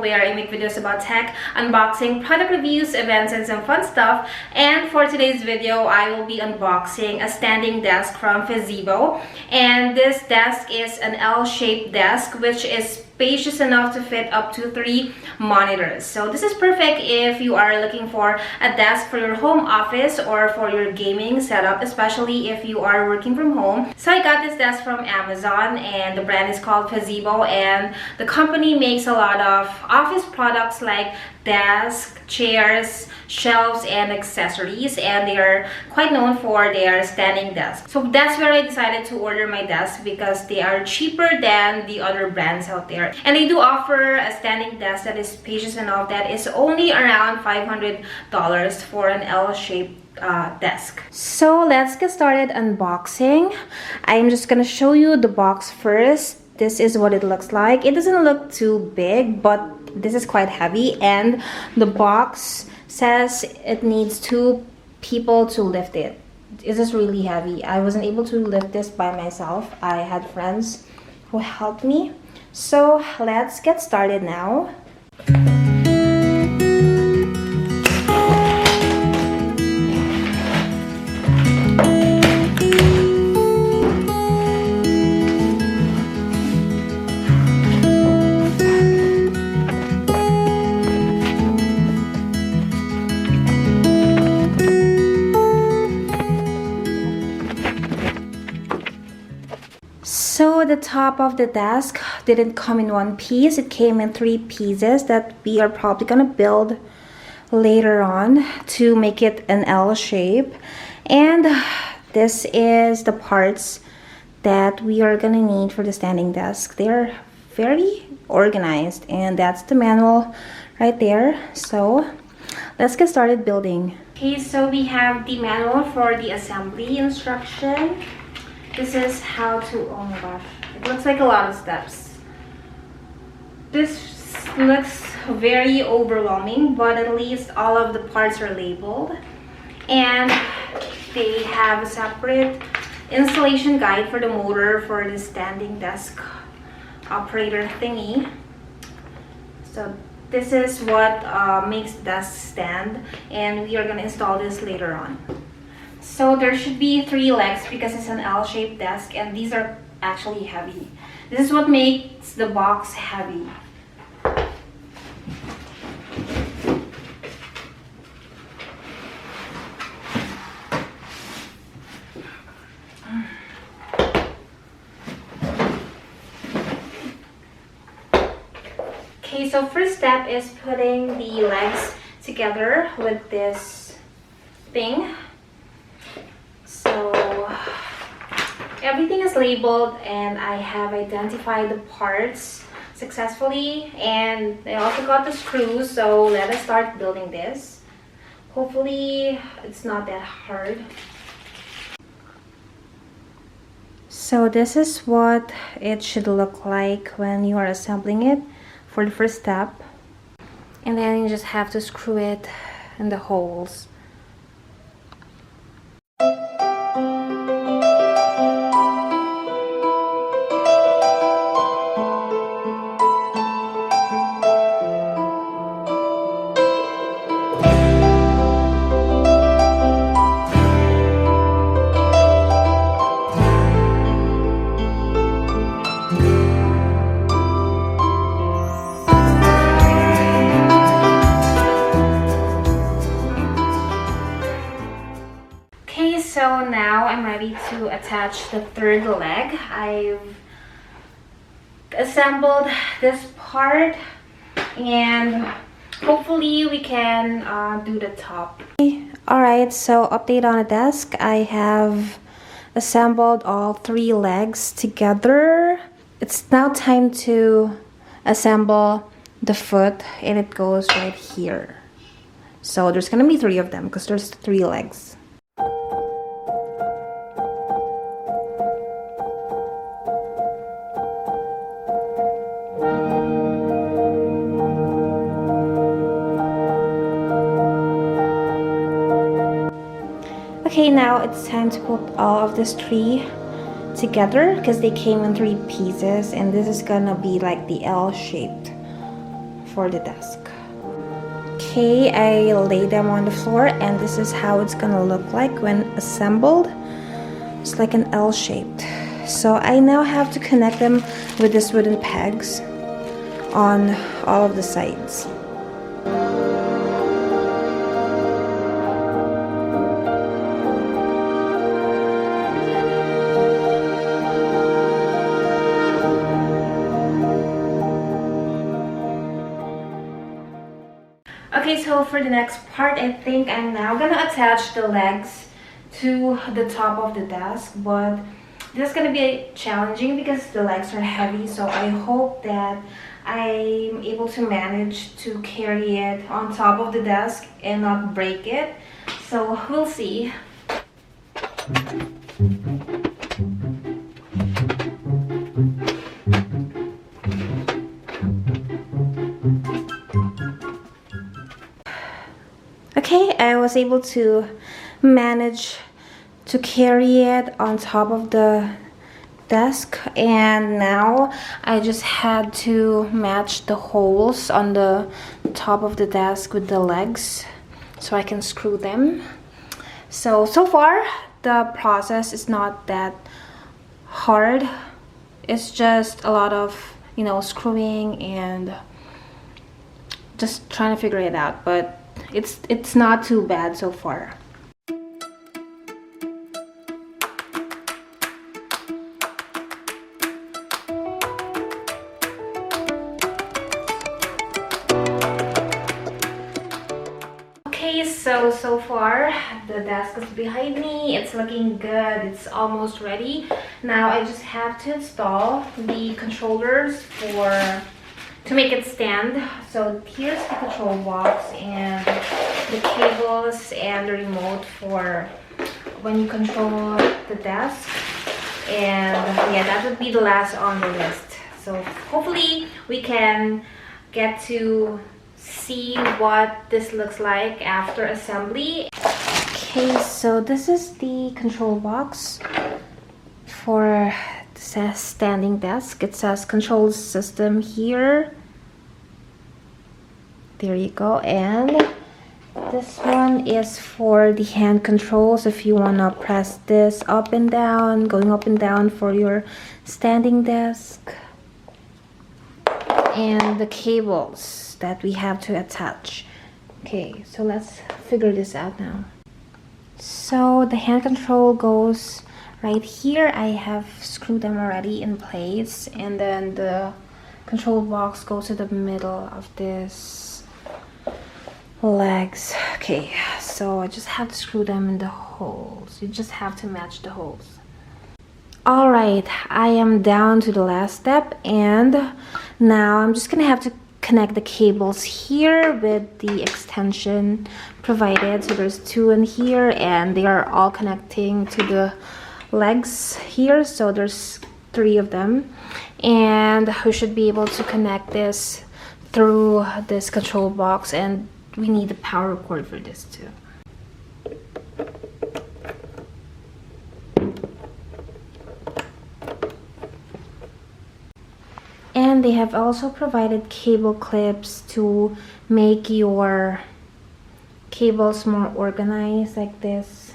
where I make videos about tech, unboxing, product reviews, events, and some fun stuff. And for today's video, I will be unboxing a standing desk from Fezibo. And this desk is an L-shaped desk, which is spacious enough to fit up to 3 monitors. So this is perfect if you are looking for a desk for your home office or for your gaming setup, especially if you are working from home. So I got this desk from Amazon, and the brand is called Fezibo, and the company makes a lot of office products like desk, chairs, shelves, and accessories, and they are quite known for their standing desks. So that's where I decided to order my desk, because they are cheaper than the other brands out there. And they do offer a standing desk that is spacious enough that is only around $500 for an L-shaped desk. So let's get started unboxing. I'm just gonna show you the box first. This is what it looks like. It doesn't look too big, but this is quite heavy, and the box says it needs 2 people to lift it. It is really heavy. I wasn't able to lift this by myself. I had friends who helped me. So let's get started now. So the top of the desk didn't come in one piece. It came in 3 pieces that we are probably gonna build later on to make it an L shape. And this is the parts that we are gonna need for the standing desk. They're very organized, and that's the manual right there. So let's get started building. Okay, so we have the manual for the assembly instruction. This is how to, oh my gosh, it looks like a lot of steps. This looks very overwhelming, but at least all of the parts are labeled. And they have a separate installation guide for the motor for the standing desk operator thingy. So this is what makes the desk stand, and we are going to install this later on. So there should be 3 legs because it's an L-shaped desk, and these are actually heavy. This is what makes the box heavy. Okay, so first step is putting the legs together with this thing. So everything is labeled, and I have identified the parts successfully, and I also got the screws. So let us start building this. Hopefully it's not that hard. So this is what it should look like when you are assembling it for the first step, and then you just have to screw it in the holes. So now I'm ready to attach the 3rd leg. I've assembled this part, and hopefully we can do the top. Alright, so update on the desk. I have assembled all 3 legs together. It's now time to assemble the foot, and it goes right here. So there's gonna be 3 of them because there's 3 legs. Okay, now it's time to put all of this tree together because they came in 3 pieces, and this is gonna be like the L-shaped for the desk. Okay, I lay them on the floor, and this is how it's gonna look like when assembled. It's like an L shaped. So I now have to connect them with these wooden pegs on all of the sides. Okay, so for the next part, I think I'm now gonna attach the legs to the top of the desk, but this is gonna be challenging because the legs are heavy, so I hope that I'm able to manage to carry it on top of the desk and not break it. So we'll see. Okay, I was able to manage to carry it on top of the desk, and now I just had to match the holes on the top of the desk with the legs so I can screw them. So far the process is not that hard. It's just a lot of, you know, screwing and just trying to figure it out, but it's not too bad so far. Okay, so far the desk is behind me. It's looking good. It's almost ready. Now I just have to install the controllers to make it stand. So here's the control box and the cables and the remote for when you control the desk. And yeah, that would be the last on the list. So hopefully we can get to see what this looks like after assembly. Okay, so this is the control box for the standing desk. It says control system here. There you go. And this one is for the hand controls if you want to press this up and down, going up and down for your standing desk. And the cables that we have to attach. Okay, so let's figure this out now. So the hand control goes right here. I have screwed them already in place, and then the control box goes to the middle of this legs. Okay, so I just have to screw them in the holes. You just have to match the holes. All right, I am down to the last step, and now I'm just gonna have to connect the cables here with the extension provided. So there's two in here, and they are all connecting to the legs here. So there's 3 of them, and we should be able to connect this through this control box, and we need the power cord for this too. And they have also provided cable clips to make your cables more organized like this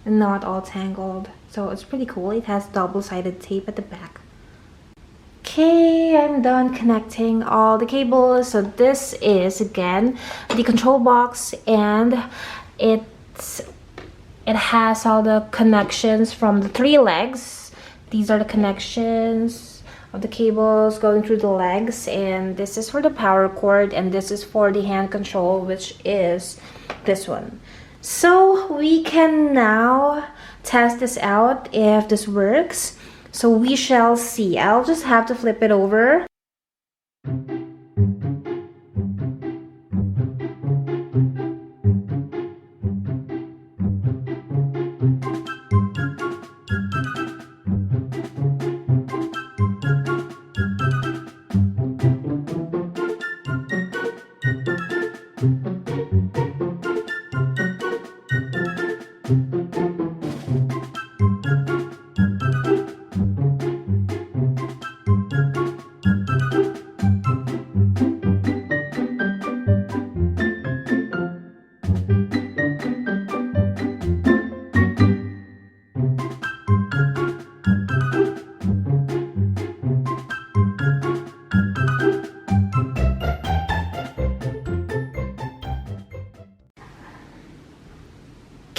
and not all tangled. So it's pretty cool. It has double-sided tape at the back. Okay, I'm done connecting all the cables. So this is again the control box, and it has all the connections from the 3 legs. These are the connections of the cables going through the legs, and this is for the power cord, and this is for the hand control, which is this one. So we can now test this out if this works. So we shall see. I'll just have to flip it over.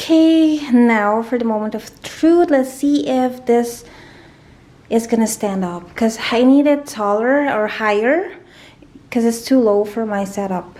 Okay, now for the moment of truth, let's see if this is gonna stand up, because I need it taller or higher because it's too low for my setup.